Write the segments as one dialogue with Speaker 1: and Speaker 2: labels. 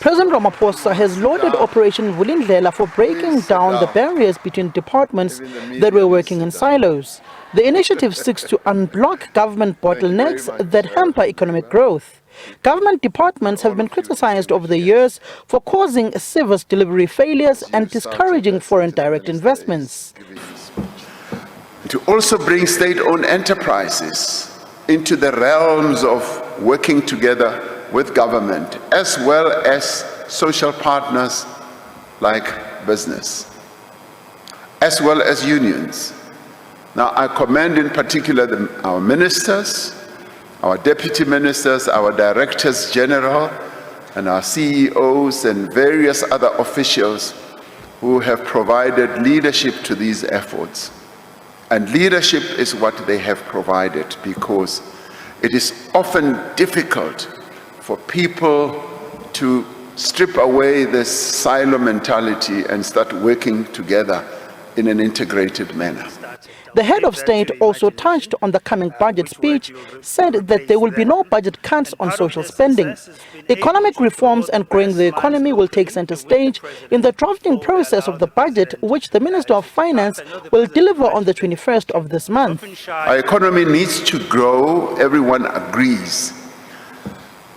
Speaker 1: President Ramaphosa has lauded Operation Vulindlela for breaking down the barriers between departments that were working in silos. The initiative seeks to unblock government bottlenecks that hamper economic growth. Government departments have been criticized over the years for causing service delivery failures and discouraging foreign direct investments.
Speaker 2: To also bring state-owned enterprises into the realms of working together with government, as well as social partners like business, as well as unions. Now, I commend in particular our ministers, our deputy ministers, our directors general, and our CEOs and various other officials who have provided leadership to these efforts. And leadership is what they have provided, because it is often difficult for people to strip away this silo mentality and start working together in an integrated manner.
Speaker 1: The head of state also touched on the coming budget speech, said that there will be no budget cuts on social spending. Economic reforms and growing the economy will take center stage in the drafting process of the budget, which the Minister of Finance will deliver on the 21st of this month.
Speaker 2: Our economy needs to grow, everyone agrees,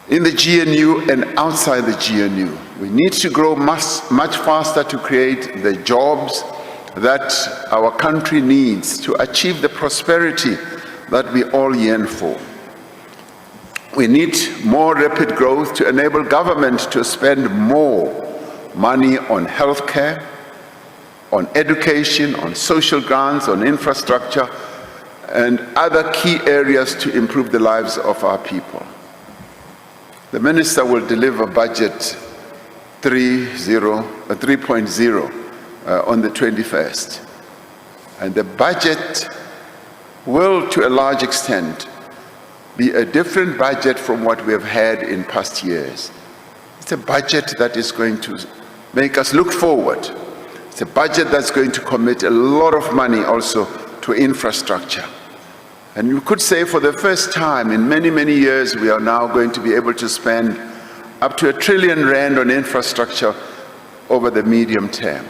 Speaker 2: in the GNU and outside the GNU. We need to grow much faster to create the jobs that our country needs to achieve the prosperity that we all yearn for. We need more rapid growth to enable government to spend more money on healthcare, on education, on social grants, on infrastructure, and other key areas to improve the lives of our people. The Minister will deliver Budget 3.0 on the 21st. And the budget will, to a large extent, be a different budget from what we have had in past years. It's a budget that is going to make us look forward. It's a budget that's going to commit a lot of money also to infrastructure. And you could say for the first time in many, many years, we are now going to be able to spend up to R1 trillion on infrastructure over the medium term.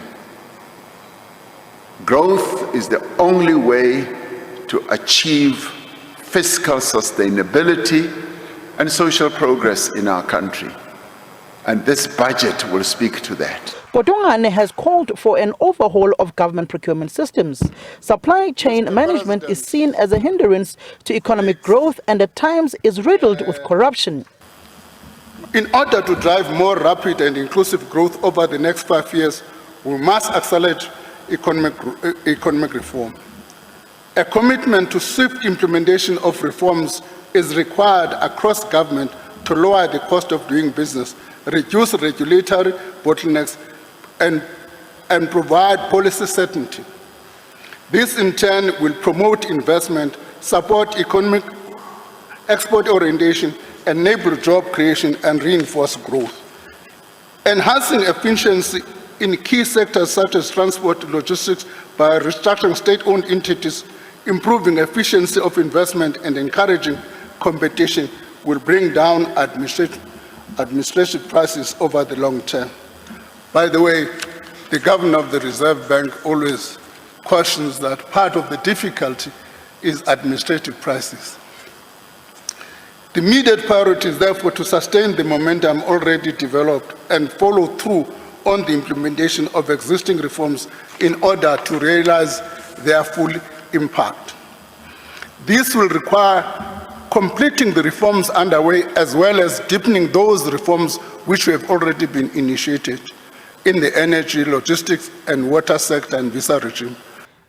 Speaker 2: Growth is the only way to achieve fiscal sustainability and social progress in our country. And this budget will speak to that.
Speaker 1: Kotongane has called for an overhaul of government procurement systems. Supply chain management is seen as a hindrance to economic growth and at times is riddled with corruption.
Speaker 3: In order to drive more rapid and inclusive growth over the next 5 years, we must accelerate economic reform. A commitment to swift implementation of reforms is required across government to lower the cost of doing business, reduce regulatory bottlenecks, and provide policy certainty. This in turn will promote investment, support economic export orientation, enable job creation, and reinforce growth. Enhancing efficiency in key sectors such as transport and logistics by restructuring state-owned entities, improving efficiency of investment, and encouraging competition will bring down administrative prices over the long term. By the way, the Governor of the Reserve Bank always cautions that part of the difficulty is administrative prices. The immediate priority is therefore to sustain the momentum already developed and follow through on the implementation of existing reforms in order to realize their full impact. This will require completing the reforms underway as well as deepening those reforms which have already been initiated in the energy, logistics, and water sector and visa regime.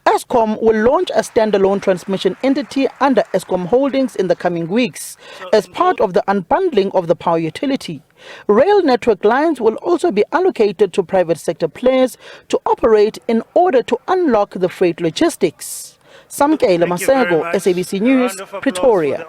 Speaker 1: Eskom will launch a standalone transmission entity under Eskom Holdings in the coming weeks as part of the unbundling of the power utility. Rail network lines will also be allocated to private sector players to operate in order to unlock the freight logistics. Samkela Masego, SABC News, Pretoria.